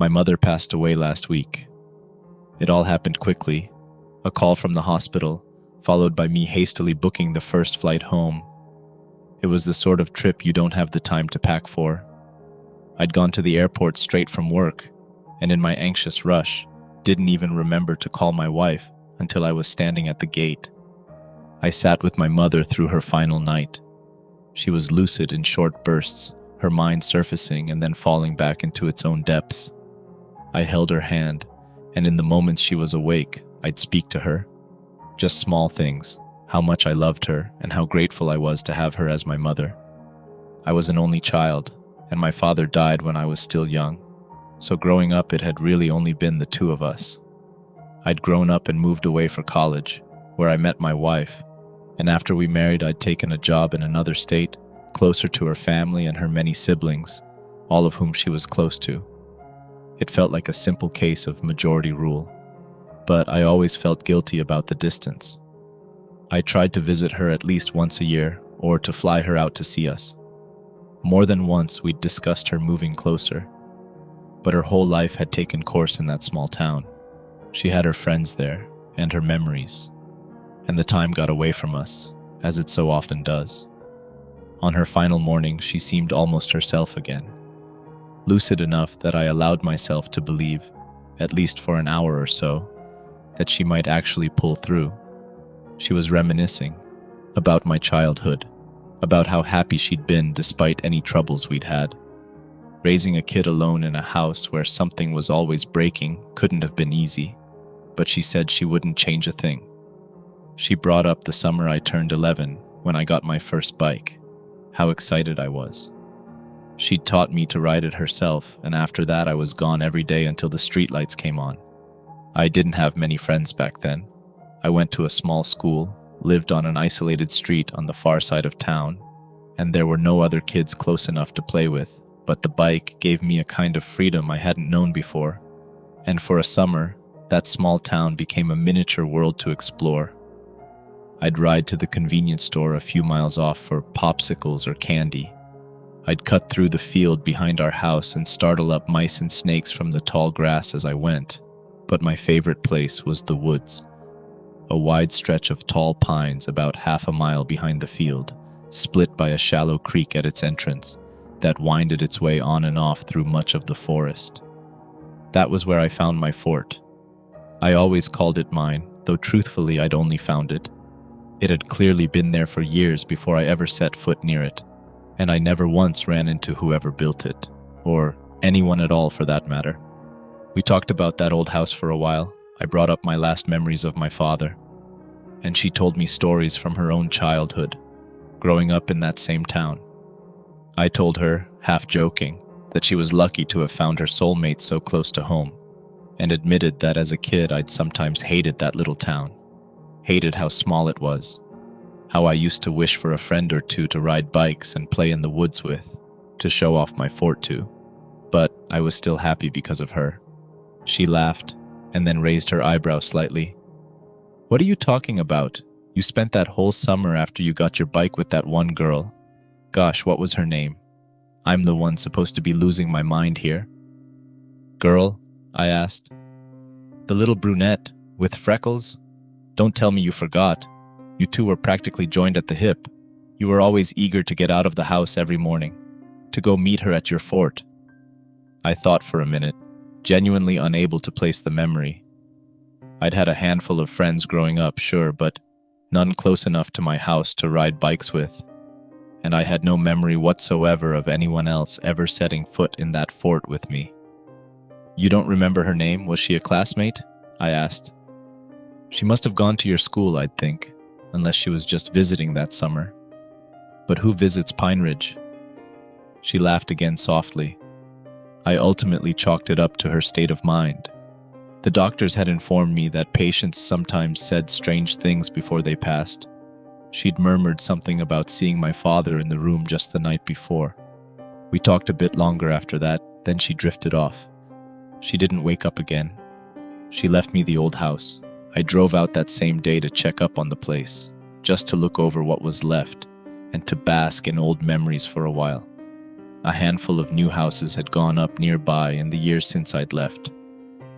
My mother passed away last week. It all happened quickly. A call from the hospital, followed by me hastily booking the first flight home. It was the sort of trip you don't have the time to pack for. I'd gone to the airport straight from work, and in my anxious rush, didn't even remember to call my wife until I was standing at the gate. I sat with my mother through her final night. She was lucid in short bursts, her mind surfacing and then falling back into its own depths. I held her hand, and in the moments she was awake, I'd speak to her. Just small things, how much I loved her and how grateful I was to have her as my mother. I was an only child, and my father died when I was still young, so growing up it had really only been the two of us. I'd grown up and moved away for college, where I met my wife, and after we married I'd taken a job in another state, closer to her family and her many siblings, all of whom she was close to. It felt like a simple case of majority rule, but I always felt guilty about the distance. I tried to visit her at least once a year, or to fly her out to see us. More than once we'd discussed her moving closer, but her whole life had taken course in that small town. She had her friends there, and her memories, and the time got away from us, as it so often does. On her final morning, she seemed almost herself again, lucid enough that I allowed myself to believe, at least for an hour or so, that she might actually pull through. She was reminiscing about my childhood, about how happy she'd been despite any troubles we'd had. Raising a kid alone in a house where something was always breaking couldn't have been easy, but she said she wouldn't change a thing. She brought up the summer I turned 11 when I got my first bike, how excited I was. She'd taught me to ride it herself, and after that I was gone every day until the streetlights came on. I didn't have many friends back then. I went to a small school, lived on an isolated street on the far side of town, and there were no other kids close enough to play with, but the bike gave me a kind of freedom I hadn't known before. And for a summer, that small town became a miniature world to explore. I'd ride to the convenience store a few miles off for popsicles or candy. I'd cut through the field behind our house and startle up mice and snakes from the tall grass as I went. But my favorite place was the woods. A wide stretch of tall pines about half a mile behind the field, split by a shallow creek at its entrance, that winded its way on and off through much of the forest. That was where I found my fort. I always called it mine, though truthfully I'd only found it. It had clearly been there for years before I ever set foot near it, and I never once ran into whoever built it, or anyone at all for that matter. We talked about that old house for a while. I brought up my last memories of my father, and she told me stories from her own childhood, growing up in that same town. I told her, half joking, that she was lucky to have found her soulmate so close to home, and admitted that as a kid I'd sometimes hated that little town, hated how small it was, how I used to wish for a friend or two to ride bikes and play in the woods with, to show off my fort to, but I was still happy because of her. She laughed, and then raised her eyebrow slightly. "What are you talking about? You spent that whole summer after you got your bike with that one girl. Gosh, what was her name? I'm the one supposed to be losing my mind here." "Girl?" I asked. "The little brunette, with freckles? Don't tell me you forgot. You two were practically joined at the hip. You were always eager to get out of the house every morning, to go meet her at your fort." I thought for a minute, genuinely unable to place the memory. I'd had a handful of friends growing up, sure, but none close enough to my house to ride bikes with, and I had no memory whatsoever of anyone else ever setting foot in that fort with me. "You don't remember her name? Was she a classmate?" I asked. "She must have gone to your school, I'd think, unless she was just visiting that summer. But who visits Pine Ridge?" She laughed again softly. I ultimately chalked it up to her state of mind. The doctors had informed me that patients sometimes said strange things before they passed. She'd murmured something about seeing my father in the room just the night before. We talked a bit longer after that, then she drifted off. She didn't wake up again. She left me the old house. I drove out that same day to check up on the place, just to look over what was left, and to bask in old memories for a while. A handful of new houses had gone up nearby in the years since I'd left.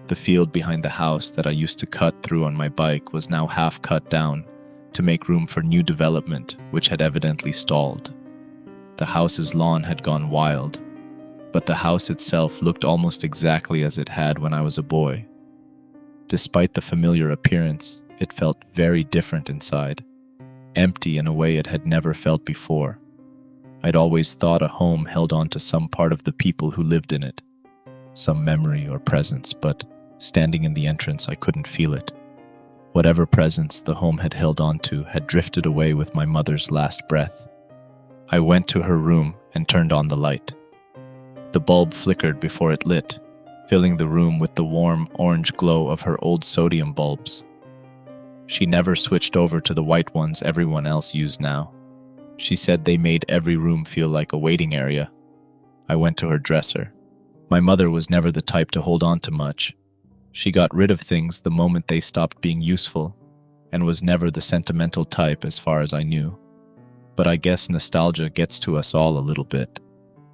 The field behind the house that I used to cut through on my bike was now half cut down to make room for new development, which had evidently stalled. The house's lawn had gone wild, but the house itself looked almost exactly as it had when I was a boy. Despite the familiar appearance, it felt very different inside, empty in a way it had never felt before. I'd always thought a home held on to some part of the people who lived in it, some memory or presence, but standing in the entrance, I couldn't feel it. Whatever presence the home had held on to had drifted away with my mother's last breath. I went to her room and turned on the light. The bulb flickered before it lit, filling the room with the warm orange glow of her old sodium bulbs. She never switched over to the white ones everyone else used now. She said they made every room feel like a waiting area. I went to her dresser. My mother was never the type to hold on to much. She got rid of things the moment they stopped being useful, and was never the sentimental type as far as I knew. But I guess nostalgia gets to us all a little bit.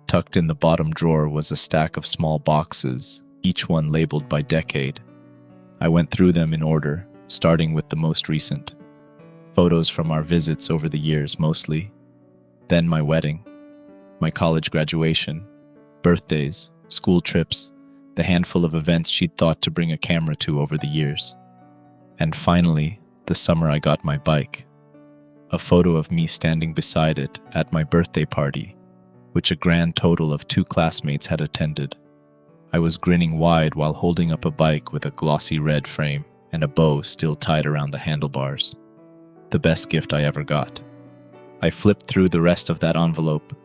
Tucked in the bottom drawer was a stack of small boxes, each one labeled by decade. I went through them in order, starting with the most recent. Photos from our visits over the years mostly. Then my wedding, my college graduation, birthdays, school trips, the handful of events she'd thought to bring a camera to over the years. And finally, the summer I got my bike. A photo of me standing beside it at my birthday party, which a grand total of 2 classmates had attended. I was grinning wide while holding up a bike with a glossy red frame and a bow still tied around the handlebars. The best gift I ever got. I flipped through the rest of that envelope.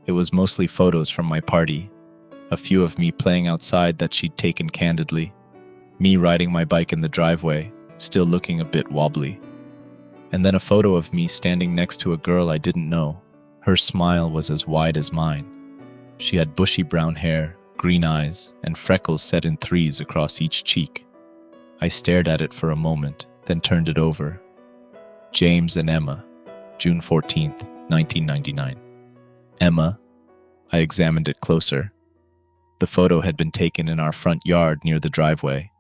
It was mostly photos from my party, a few of me playing outside that she'd taken candidly, me riding my bike in the driveway, still looking a bit wobbly. And then a photo of me standing next to a girl I didn't know. Her smile was as wide as mine. She had bushy brown hair, green eyes, and freckles set in 3s across each cheek. I stared at it for a moment, then turned it over. James and Emma, June 14th, 1999. Emma. I examined it closer. The photo had been taken in our front yard near the driveway.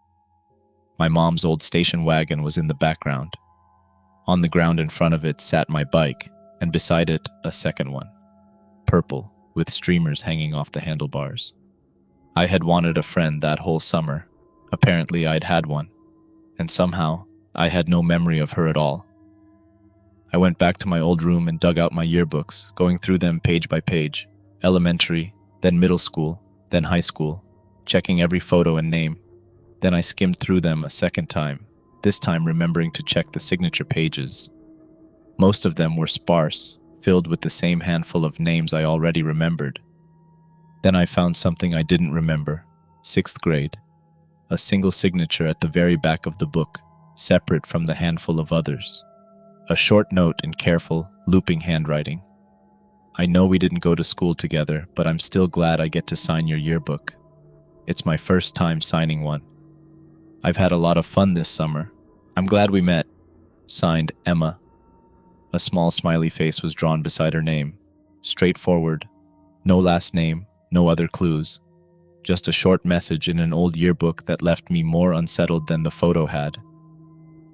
My mom's old station wagon was in the background. On the ground in front of it sat my bike, and beside it, a second one. Purple, with streamers hanging off the handlebars. I had wanted a friend that whole summer. Apparently I'd had one. And somehow, I had no memory of her at all. I went back to my old room and dug out my yearbooks, going through them page by page. Elementary, then middle school, then high school, checking every photo and name. Then I skimmed through them a second time, this time remembering to check the signature pages. Most of them were sparse, filled with the same handful of names I already remembered. Then I found something I didn't remember, 6th grade. A single signature at the very back of the book, separate from the handful of others. A short note in careful, looping handwriting. I know we didn't go to school together, but I'm still glad I get to sign your yearbook. It's my first time signing one. I've had a lot of fun this summer. I'm glad we met. Signed, Emma. A small smiley face was drawn beside her name. Straightforward. No last name, no other clues. Just a short message in an old yearbook that left me more unsettled than the photo had.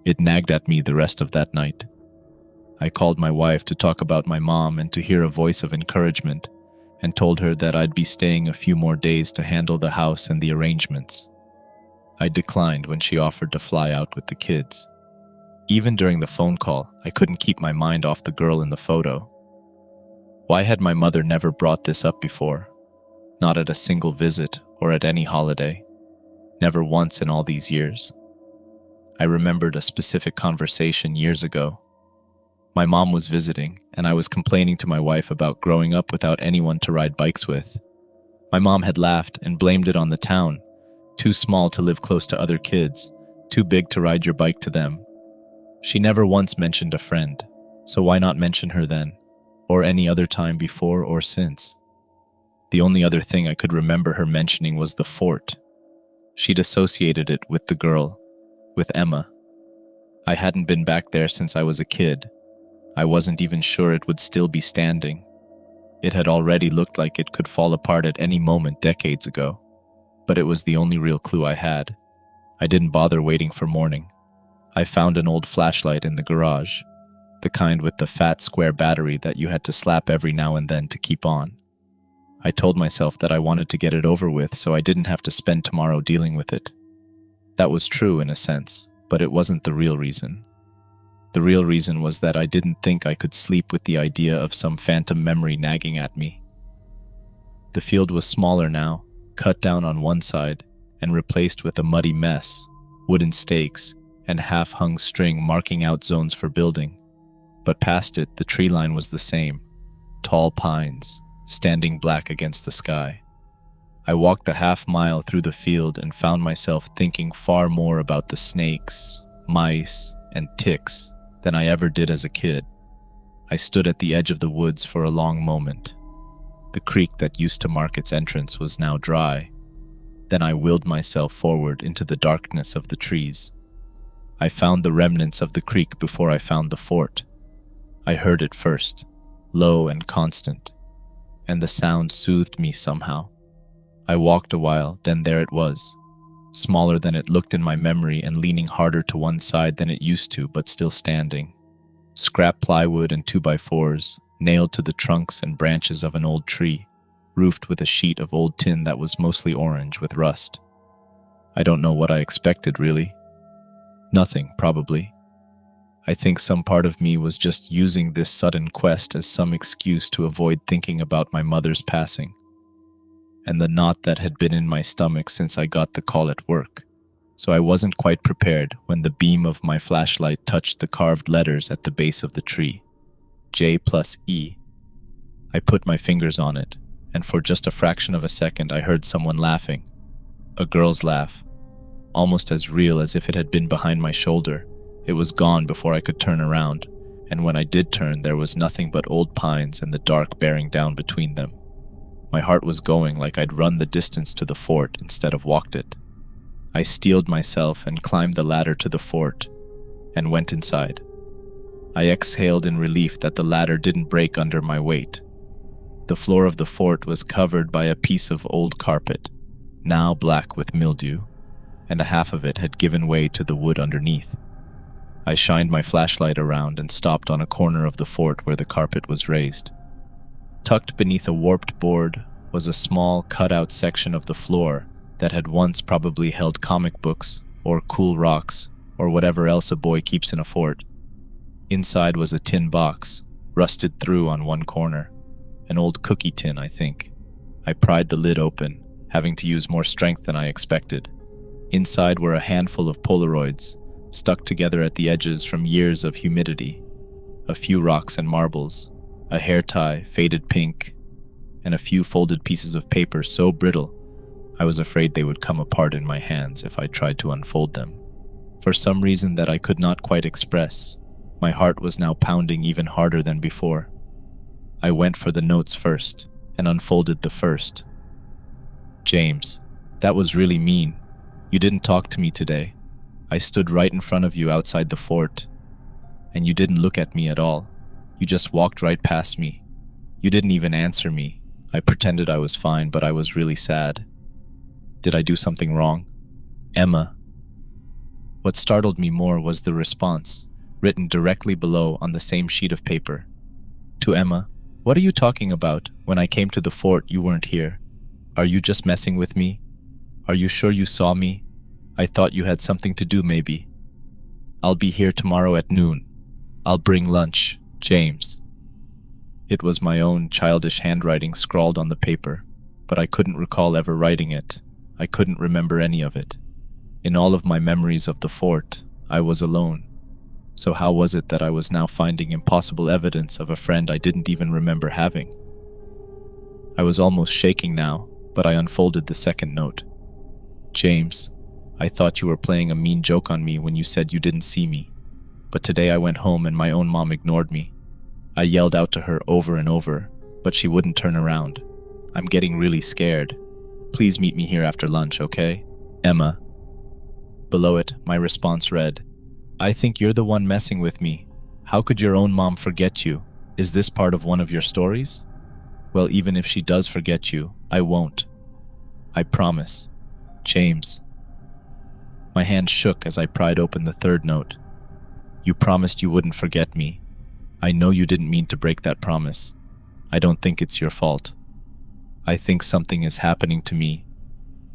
It nagged at me the rest of that night. I called my wife to talk about my mom and to hear a voice of encouragement, and told her that I'd be staying a few more days to handle the house and the arrangements. I declined when she offered to fly out with the kids. Even during the phone call, I couldn't keep my mind off the girl in the photo. Why had my mother never brought this up before? Not at a single visit or at any holiday. Never once in all these years. I remembered a specific conversation years ago. My mom was visiting, and I was complaining to my wife about growing up without anyone to ride bikes with. My mom had laughed and blamed it on the town. Too small to live close to other kids, too big to ride your bike to them. She never once mentioned a friend, so why not mention her then, or any other time before or since? The only other thing I could remember her mentioning was the fort. She'd associated it with the girl, with Emma. I hadn't been back there since I was a kid. I wasn't even sure it would still be standing. It had already looked like it could fall apart at any moment decades ago, but it was the only real clue I had. I didn't bother waiting for morning. I found an old flashlight in the garage, the kind with the fat square battery that you had to slap every now and then to keep on. I told myself that I wanted to get it over with so I didn't have to spend tomorrow dealing with it. That was true in a sense, but it wasn't the real reason. The real reason was that I didn't think I could sleep with the idea of some phantom memory nagging at me. The field was smaller now, cut down on one side, and replaced with a muddy mess, wooden stakes, and half-hung string marking out zones for building. But past it, the tree line was the same, tall pines, standing black against the sky. I walked the half-mile through the field and found myself thinking far more about the snakes, mice, and ticks than I ever did as a kid. I stood at the edge of the woods for a long moment. The creek that used to mark its entrance was now dry. Then I willed myself forward into the darkness of the trees. I found the remnants of the creek before I found the fort. I heard it first, low and constant, and the sound soothed me somehow. I walked a while, then there it was, smaller than it looked in my memory and leaning harder to one side than it used to, but still standing. Scrap plywood and 2x4s, nailed to the trunks and branches of an old tree, roofed with a sheet of old tin that was mostly orange with rust. I don't know what I expected, really. Nothing, probably. I think some part of me was just using this sudden quest as some excuse to avoid thinking about my mother's passing, and the knot that had been in my stomach since I got the call at work. So I wasn't quite prepared when the beam of my flashlight touched the carved letters at the base of the tree. J+E. I put my fingers on it, and for just a fraction of a second I heard someone laughing. A girl's laugh, almost as real as if it had been behind my shoulder. It was gone before I could turn around, and when I did turn there was nothing but old pines and the dark bearing down between them. My heart was going like I'd run the distance to the fort instead of walked it. I steeled myself and climbed the ladder to the fort, and went inside. I exhaled in relief that the ladder didn't break under my weight. The floor of the fort was covered by a piece of old carpet, now black with mildew, and a half of it had given way to the wood underneath. I shined my flashlight around and stopped on a corner of the fort where the carpet was raised. Tucked beneath a warped board was a small, cut-out section of the floor that had once probably held comic books, or cool rocks, or whatever else a boy keeps in a fort. Inside was a tin box, rusted through on one corner. An old cookie tin, I think. I pried the lid open, having to use more strength than I expected. Inside were a handful of Polaroids, stuck together at the edges from years of humidity, a few rocks and marbles, a hair tie, faded pink, and a few folded pieces of paper so brittle I was afraid they would come apart in my hands if I tried to unfold them. For some reason that I could not quite express, my heart was now pounding even harder than before. I went for the notes first, and unfolded the first. James, that was really mean. You didn't talk to me today. I stood right in front of you outside the fort, and you didn't look at me at all. You just walked right past me. You didn't even answer me. I pretended I was fine, but I was really sad. Did I do something wrong? Emma. What startled me more was the response, written directly below on the same sheet of paper. To Emma, what are you talking about? When I came to the fort, you weren't here. Are you just messing with me? Are you sure you saw me? I thought you had something to do, maybe. I'll be here tomorrow at noon. I'll bring lunch, James. It was my own childish handwriting scrawled on the paper, but I couldn't recall ever writing it. I couldn't remember any of it. In all of my memories of the fort, I was alone. So how was it that I was now finding impossible evidence of a friend I didn't even remember having? I was almost shaking now, but I unfolded the second note. James, I thought you were playing a mean joke on me when you said you didn't see me. But today I went home and my own mom ignored me. I yelled out to her over and over, but she wouldn't turn around. I'm getting really scared. Please meet me here after lunch, okay? Emma. Below it, my response read, I think you're the one messing with me. How could your own mom forget you? Is this part of one of your stories? Well, even if she does forget you, I won't. I promise. James. My hand shook as I pried open the third note. You promised you wouldn't forget me. I know you didn't mean to break that promise. I don't think it's your fault. I think something is happening to me,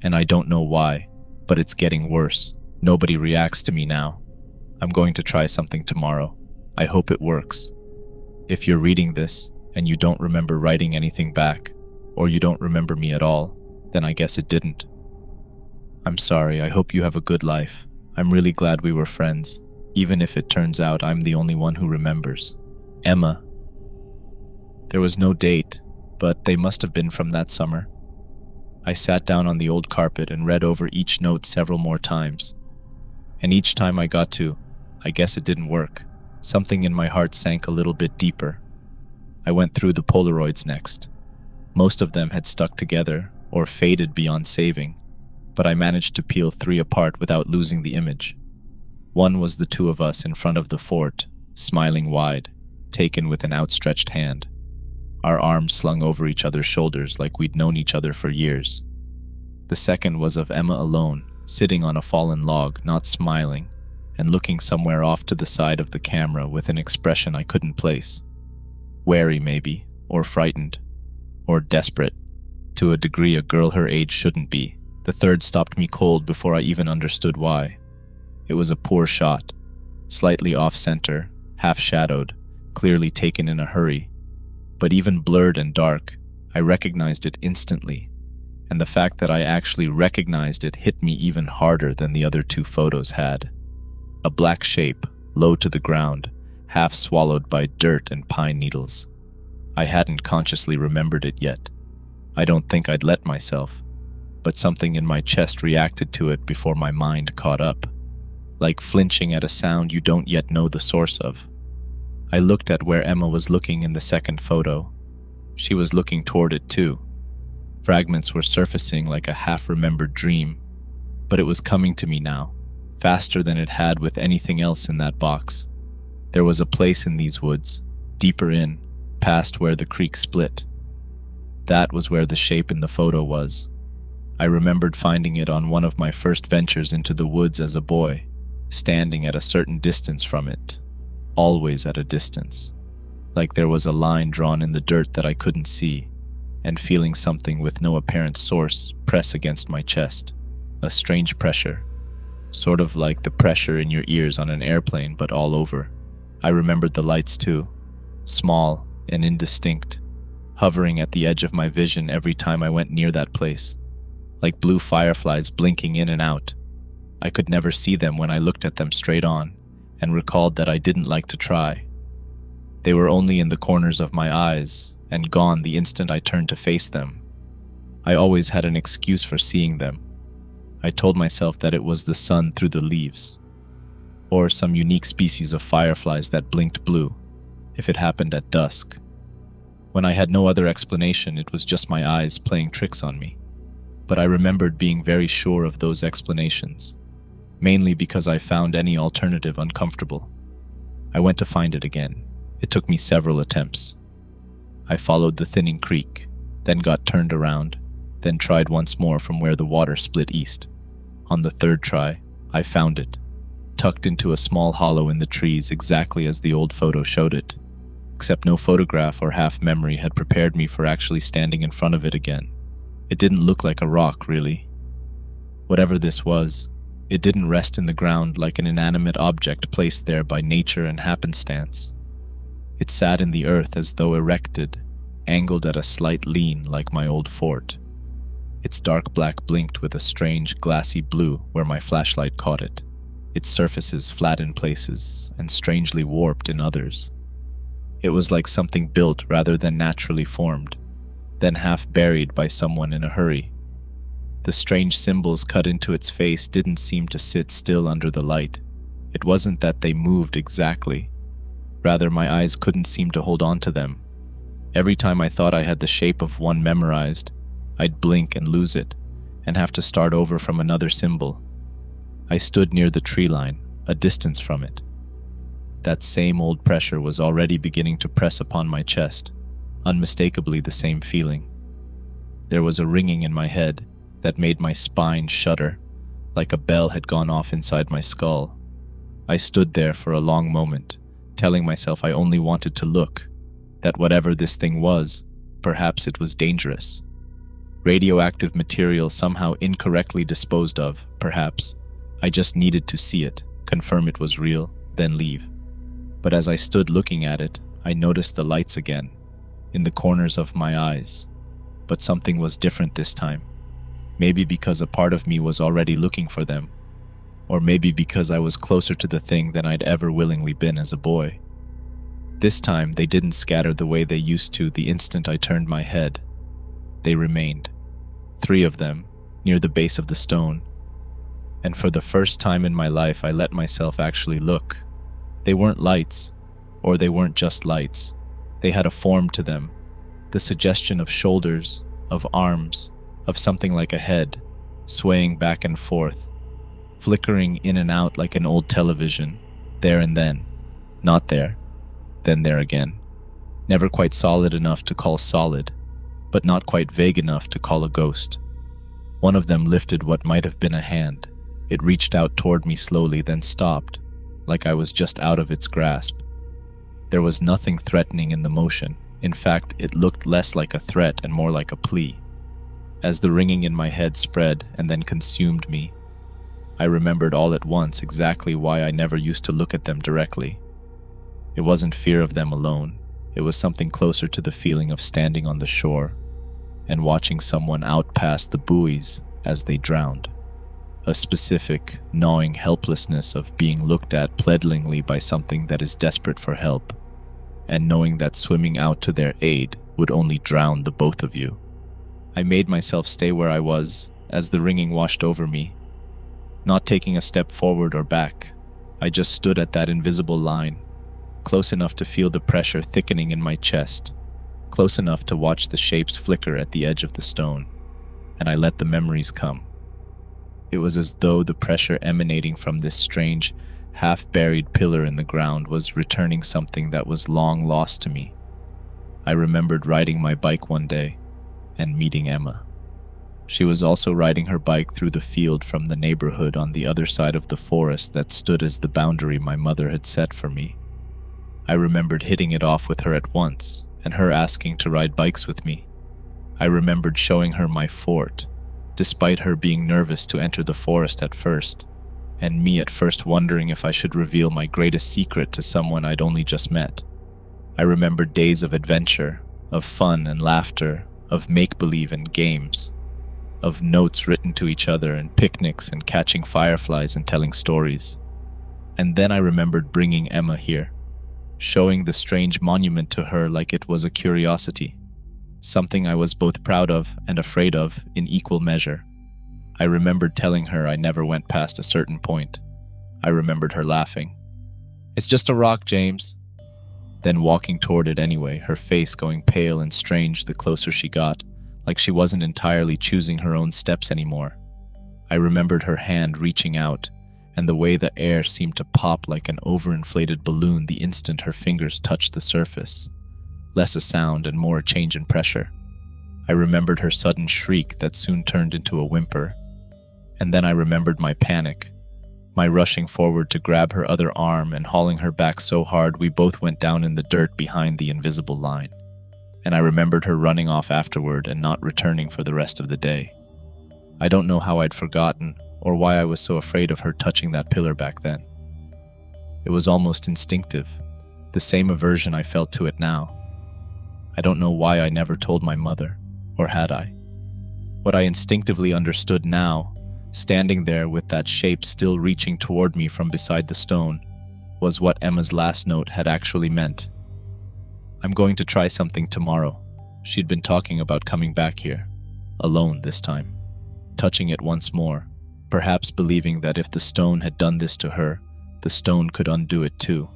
and I don't know why, but it's getting worse. Nobody reacts to me now. I'm going to try something tomorrow. I hope it works. If you're reading this and you don't remember writing anything back, or you don't remember me at all, then I guess it didn't. I'm sorry. I hope you have a good life. I'm really glad we were friends, even if it turns out I'm the only one who remembers. Emma. There was no date, but they must have been from that summer. I sat down on the old carpet and read over each note several more times. And each time I got to, I guess it didn't work, something in my heart sank a little bit deeper. I went through the Polaroids next. Most of them had stuck together or faded beyond saving, but I managed to peel 3 apart without losing the image. One was the 2 of us in front of the fort, smiling wide, taken with an outstretched hand. Our arms slung over each other's shoulders like we'd known each other for years. The second was of Emma alone, sitting on a fallen log, not smiling, and looking somewhere off to the side of the camera with an expression I couldn't place. Wary, maybe, or frightened, or desperate, to a degree a girl her age shouldn't be. The third stopped me cold before I even understood why. It was a poor shot, slightly off-center, half-shadowed, clearly taken in a hurry. But even blurred and dark, I recognized it instantly, and the fact that I actually recognized it hit me even harder than the other 2 photos had. A black shape, low to the ground, half swallowed by dirt and pine needles. I hadn't consciously remembered it yet. I don't think I'd let myself, but something in my chest reacted to it before my mind caught up, like flinching at a sound you don't yet know the source of. I looked at where Emma was looking in the second photo. She was looking toward it too. Fragments were surfacing like a half-remembered dream, but it was coming to me now, faster than it had with anything else in that box. There was a place in these woods, deeper in, past where the creek split. That was where the shape in the photo was. I remembered finding it on one of my first ventures into the woods as a boy, standing at a certain distance from it. Always at a distance, like there was a line drawn in the dirt that I couldn't see, and feeling something with no apparent source press against my chest. A strange pressure, sort of like the pressure in your ears on an airplane, but all over. I remembered the lights too, small and indistinct, hovering at the edge of my vision every time I went near that place, like blue fireflies blinking in and out. I could never see them when I looked at them straight on, and recalled that I didn't like to try. They were only in the corners of my eyes, and gone the instant I turned to face them. I always had an excuse for seeing them. I told myself that it was the sun through the leaves, or some unique species of fireflies that blinked blue, if it happened at dusk. When I had no other explanation, it was just my eyes playing tricks on me. But I remembered being very sure of those explanations, mainly because I found any alternative uncomfortable. I went to find it again. It took me several attempts. I followed the thinning creek, then got turned around, then tried once more from where the water split east. On the third try, I found it, tucked into a small hollow in the trees exactly as the old photo showed it, except no photograph or half-memory had prepared me for actually standing in front of it again. It didn't look like a rock, really. Whatever this was, it didn't rest in the ground like an inanimate object placed there by nature and happenstance. It sat in the earth as though erected, angled at a slight lean like my old fort. Its dark black blinked with a strange glassy blue where my flashlight caught it, its surfaces flat in places and strangely warped in others. It was like something built rather than naturally formed, then half buried by someone in a hurry. The strange symbols cut into its face didn't seem to sit still under the light. It wasn't that they moved exactly. Rather, my eyes couldn't seem to hold on to them. Every time I thought I had the shape of one memorized, I'd blink and lose it, and have to start over from another symbol. I stood near the tree line, a distance from it. That same old pressure was already beginning to press upon my chest, unmistakably the same feeling. There was a ringing in my head that made my spine shudder, like a bell had gone off inside my skull. I stood there for a long moment, telling myself I only wanted to look, that whatever this thing was, perhaps it was dangerous. Radioactive material somehow incorrectly disposed of, perhaps. I just needed to see it, confirm it was real, then leave. But as I stood looking at it, I noticed the lights again, in the corners of my eyes. But something was different this time. Maybe because a part of me was already looking for them, or maybe because I was closer to the thing than I'd ever willingly been as a boy. This time, they didn't scatter the way they used to the instant I turned my head. They remained. 3 of them, near the base of the stone. And for the first time in my life, I let myself actually look. They weren't lights, or they weren't just lights. They had a form to them, the suggestion of shoulders, of arms, of something like a head, swaying back and forth, flickering in and out like an old television, there and then, not there, then there again. Never quite solid enough to call solid, but not quite vague enough to call a ghost. One of them lifted what might have been a hand. It reached out toward me slowly, then stopped, like I was just out of its grasp. There was nothing threatening in the motion. In fact, it looked less like a threat and more like a plea. As the ringing in my head spread and then consumed me, I remembered all at once exactly why I never used to look at them directly. It wasn't fear of them alone. It was something closer to the feeling of standing on the shore and watching someone out past the buoys as they drowned. A specific, gnawing helplessness of being looked at pleadingly by something that is desperate for help, and knowing that swimming out to their aid would only drown the both of you. I made myself stay where I was as the ringing washed over me, not taking a step forward or back. I just stood at that invisible line, close enough to feel the pressure thickening in my chest, close enough to watch the shapes flicker at the edge of the stone, and I let the memories come. It was as though the pressure emanating from this strange, half-buried pillar in the ground was returning something that was long lost to me. I remembered riding my bike one day and meeting Emma. She was also riding her bike through the field from the neighborhood on the other side of the forest that stood as the boundary my mother had set for me. I remembered hitting it off with her at once, and her asking to ride bikes with me. I remembered showing her my fort, despite her being nervous to enter the forest at first, and me at first wondering if I should reveal my greatest secret to someone I'd only just met. I remembered days of adventure, of fun and laughter, of make-believe and games, of notes written to each other and picnics and catching fireflies and telling stories. And then I remembered bringing Emma here, showing the strange monument to her like it was a curiosity, something I was both proud of and afraid of in equal measure. I remembered telling her I never went past a certain point. I remembered her laughing. "It's just a rock, James." Then walking toward it anyway, her face going pale and strange the closer she got, like she wasn't entirely choosing her own steps anymore. I remembered her hand reaching out, and the way the air seemed to pop like an overinflated balloon the instant her fingers touched the surface. Less a sound and more a change in pressure. I remembered her sudden shriek that soon turned into a whimper. And then I remembered my panic, my rushing forward to grab her other arm and hauling her back so hard we both went down in the dirt behind the invisible line. And I remembered her running off afterward and not returning for the rest of the day. I don't know how I'd forgotten or why I was so afraid of her touching that pillar back then. It was almost instinctive, the same aversion I felt to it now. I don't know why I never told my mother, or had I. What I instinctively understood now, standing there with that shape still reaching toward me from beside the stone, was what Emma's last note had actually meant. "I'm going to try something tomorrow." She'd been talking about coming back here, alone this time, touching it once more, perhaps believing that if the stone had done this to her, the stone could undo it too.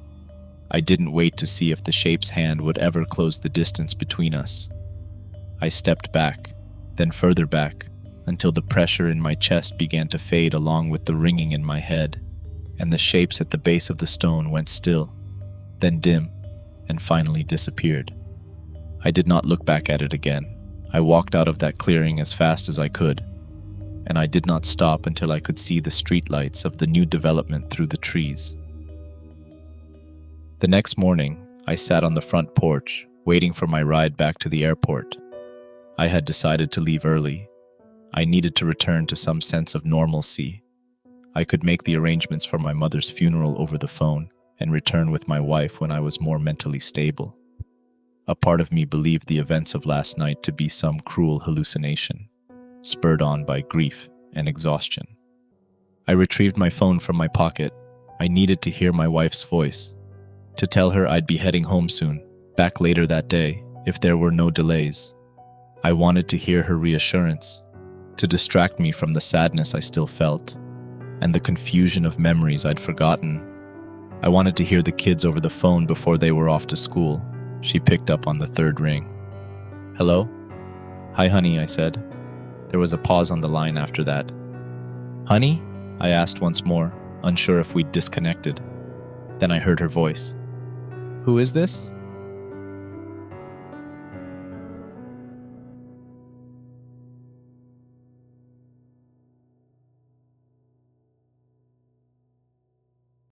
I didn't wait to see if the shape's hand would ever close the distance between us. I stepped back, then further back, until the pressure in my chest began to fade along with the ringing in my head, and the shapes at the base of the stone went still, then dim, and finally disappeared. I did not look back at it again. I walked out of that clearing as fast as I could, and I did not stop until I could see the streetlights of the new development through the trees. The next morning, I sat on the front porch, waiting for my ride back to the airport. I had decided to leave early. I needed to return to some sense of normalcy. I could make the arrangements for my mother's funeral over the phone and return with my wife when I was more mentally stable. A part of me believed the events of last night to be some cruel hallucination, spurred on by grief and exhaustion. I retrieved my phone from my pocket. I needed to hear my wife's voice, to tell her I'd be heading home soon, back later that day, if there were no delays. I wanted to hear her reassurance, to distract me from the sadness I still felt, and the confusion of memories I'd forgotten. I wanted to hear the kids over the phone before they were off to school. She picked up on the third ring. "Hello?" "Hi, honey," I said. There was a pause on the line after that. "Honey?" I asked once more, unsure if we'd disconnected. Then I heard her voice. "Who is this?"